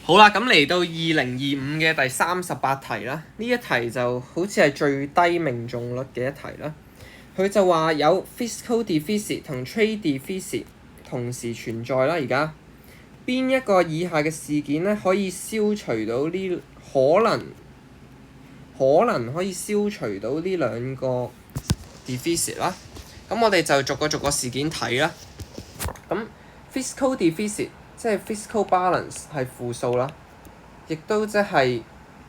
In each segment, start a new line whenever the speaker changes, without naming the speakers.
好啦，咁嚟到2025嘅第38題啦，呢一題就好似係最低命中率嘅一題啦。佢就話有 fiscal deficit 同 trade deficit 同時存在啦。而家邊一個以下嘅事件咧可以消除到呢可能可以消除到呢兩個 deficit 啦？咁我哋就逐個事件睇啦。咁 fiscal deficit 即係 fiscal balance 係負數啦，亦都即係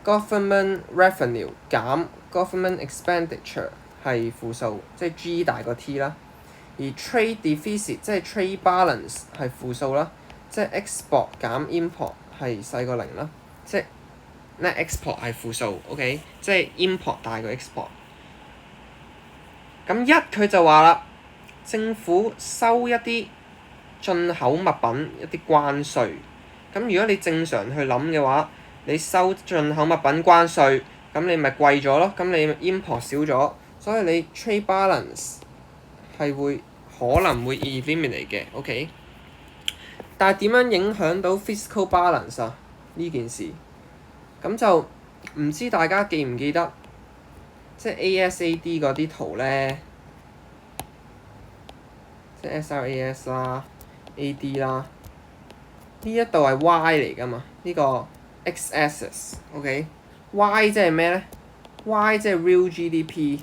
government revenue 減 government expenditure 係負數，即係 G 大過 T 啦。而 trade deficit 即係 trade balance 係負數啦，即係 export 減 import 係細過零啦，即係 net export 係負數 ，OK， 即係 import 大過 export。咁佢就話啦，政府收一啲進口物品一啲關稅。咁如果你正常去諗嘅話，你收進口物品關稅，咁你咪貴咗咯，咁你 import 少咗，所以你 trade balance 係可能會 eliminate 嘅 ，OK。但係點樣影響到 fiscal balance 啊？呢件事咁就唔知大家記唔記得，即係 ASAD 嗰啲圖咧，即係 SRAS 啦、AD 啦，呢一度係 Y 嚟㗎嘛？呢個 x-axis，OK，Y 即係咩咧 ？Y 即係 real GDP，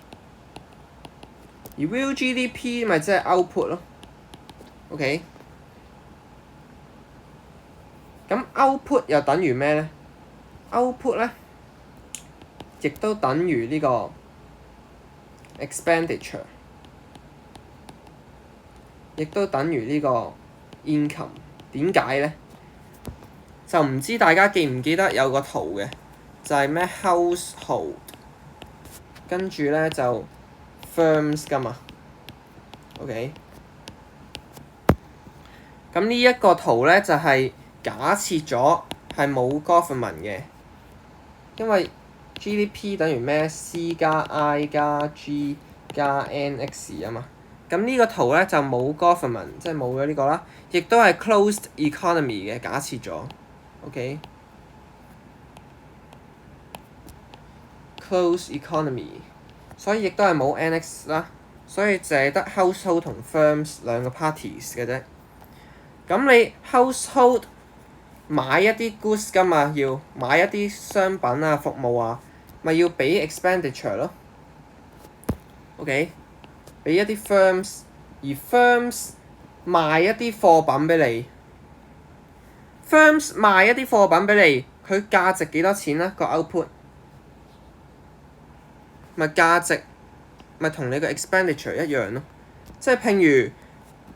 而 real GDP 咪即係 output 咯，OK。咁 output 又等於咩咧 ？output 咧，亦都等於呢個 expenditure， 亦都等於呢個 income。點解咧？就唔知大家記唔記得有個圖嘅，就係咩 household， 跟住咧就 firms 㗎嘛 ，OK。咁呢一個圖咧就係假設咗係冇 government 嘅，因為 GDP 等於咩 C 加 I 加 G 加 NX 啊嘛。咁呢個圖咧就冇 government， 即係冇咗呢個啦，亦都係 closed economy 嘅假設咗 ，OK。closed economy， 所以亦都係冇 NX 啦，所以淨係得 household 同 firms 兩個 parties 嘅啫。咁你 household 買一啲 goods 㗎嘛，要買一啲商品啊、服務啊，咪要俾 expenditure 咯。OK， 俾一啲 firms， 而 firms 賣一啲貨品俾你 ，firms 賣一啲貨品俾你，佢價值幾多錢咧？個 output 咪價值咪同你個 expenditure 一樣咯。即係譬如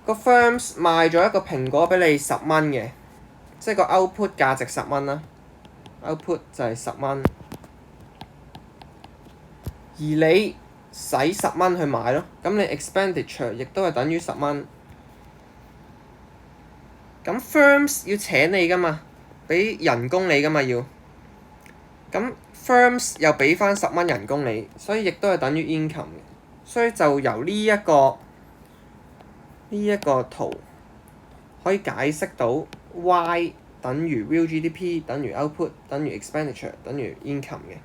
個 firms 賣咗一個蘋果俾你10蚊嘅，即係個 output 價值10蚊啦。output 就係10蚊，而你使10蚊去買咯，咁你 expenditure 亦都係等於10蚊。咁 firms 要請你㗎嘛，俾人工你㗎嘛要，咁 firms 又俾翻10蚊人工你，所以亦都係等於 income 嘅。所以就由呢一個圖可以解釋到 Y 等於 real GDP 等於 output 等於 expenditure 等於 income 嘅。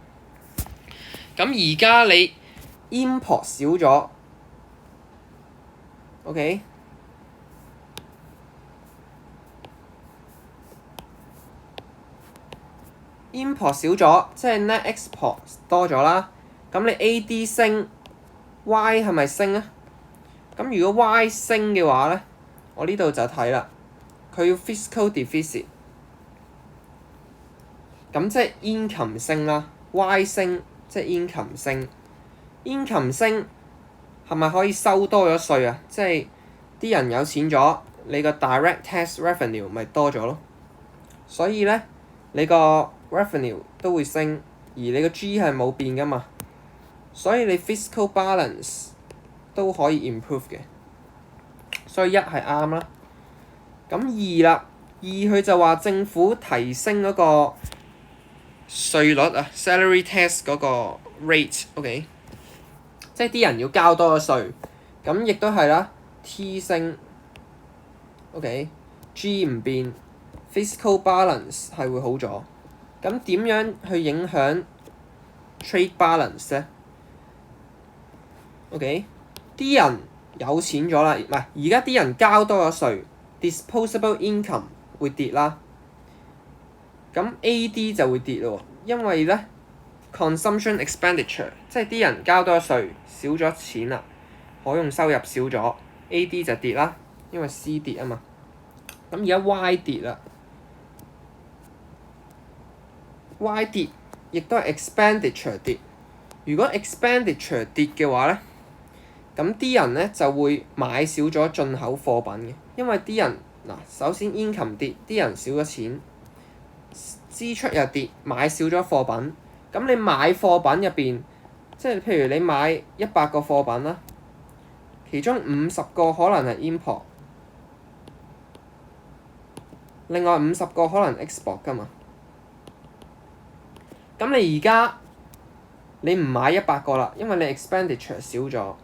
咁而家你 import 少咗 ，OK， import 少咗，即係 net export 多咗啦。咁你 AD 升 ，Y 係咪升啊？咁如果 Y 升嘅話咧，我呢度就睇啦，佢要 fiscal deficit， 咁即係 income 升啦 ，Y 升即係 income 升。income 升係咪可以收多咗稅啊？即係啲人有錢咗，你個 direct tax revenue 咪多咗咯。所以咧，你個 revenue 都會升，而你個 G 係冇變㗎嘛，所以你 fiscal balance 都可以 improve 嘅。所以1係啱啦。咁2啦，2佢就話政府提升嗰個稅率啊 ，salary tax 嗰個 rate，OK，即係啲人要交多咗稅，咁亦都係啦。T 升 ，OK，G 唔變 fiscal balance 係會好咗。咁點樣去影響 trade balance 咧 ？OK， 啲人有錢咗啦，唔係而家啲人交多咗稅 ，disposable income 會跌啦。咁 AD 就會跌咯，因為咧 consumption expenditure 即係啲人交多咗稅，少咗錢啦，可用收入少咗 ，AD 就跌啦，因為 C 跌啊嘛。咁而家 Y 跌啦 ，Y 跌亦都係 expenditure 跌。如果 expenditure 跌嘅話咧，咁啲人咧就會買少咗進口貨品嘅，因為啲人嗱首先 income 跌，啲人少咗錢。支出又跌，買少咗貨品。咁你買貨品入邊，即係譬如你買100個貨品啦，其中50個可能係 import， 另外50個可能 export 㗎嘛。咁你而家你唔買100個啦，因為你 expenditure 少咗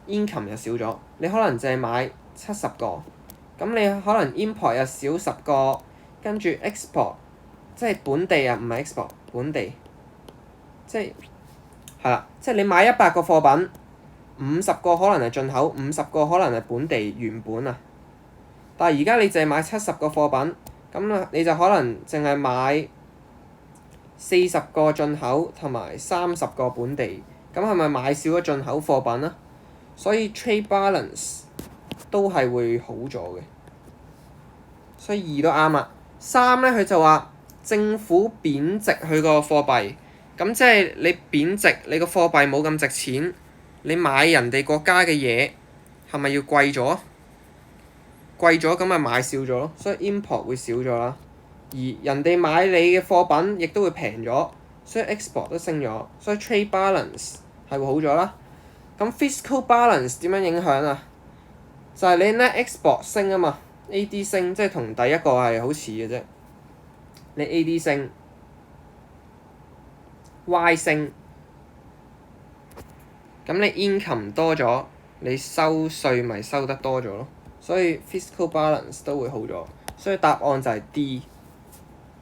，income 又少咗，你可能淨係買70個。咁你可能 import 又少10個，跟住 export。即係本地啊，唔係 export， 本地，即係啦，即係你買100個貨品，50個可能係進口，50個可能係本地原本啊。但係而家你淨係買70個貨品，咁啊你就可能淨係買40個進口同埋30個本地，咁係咪買少咗進口貨品啊？所以 trade balance 都係會好咗嘅，所以2都啱啦。3咧佢就話。政府貶值佢個貨幣，咁即係你貶值，你個貨幣冇咁值錢，你買人哋國家嘅嘢係咪要貴咗？貴咗咁咪買少咗咯，所以 import 會少咗啦。而人哋買你嘅貨品亦都會平咗，所以 export 都升咗，所以 trade balance 係會好咗啦。咁 fiscal balance 點樣影響啊？就係你 net export 升啊嘛 ，AD 升，即係同第一個係好似嘅啫。你 AD 升 ，Y 升，咁你 income 多咗，你收稅咪收得多咗咯，所以 fiscal balance 都會好咗，所以答案就係 D。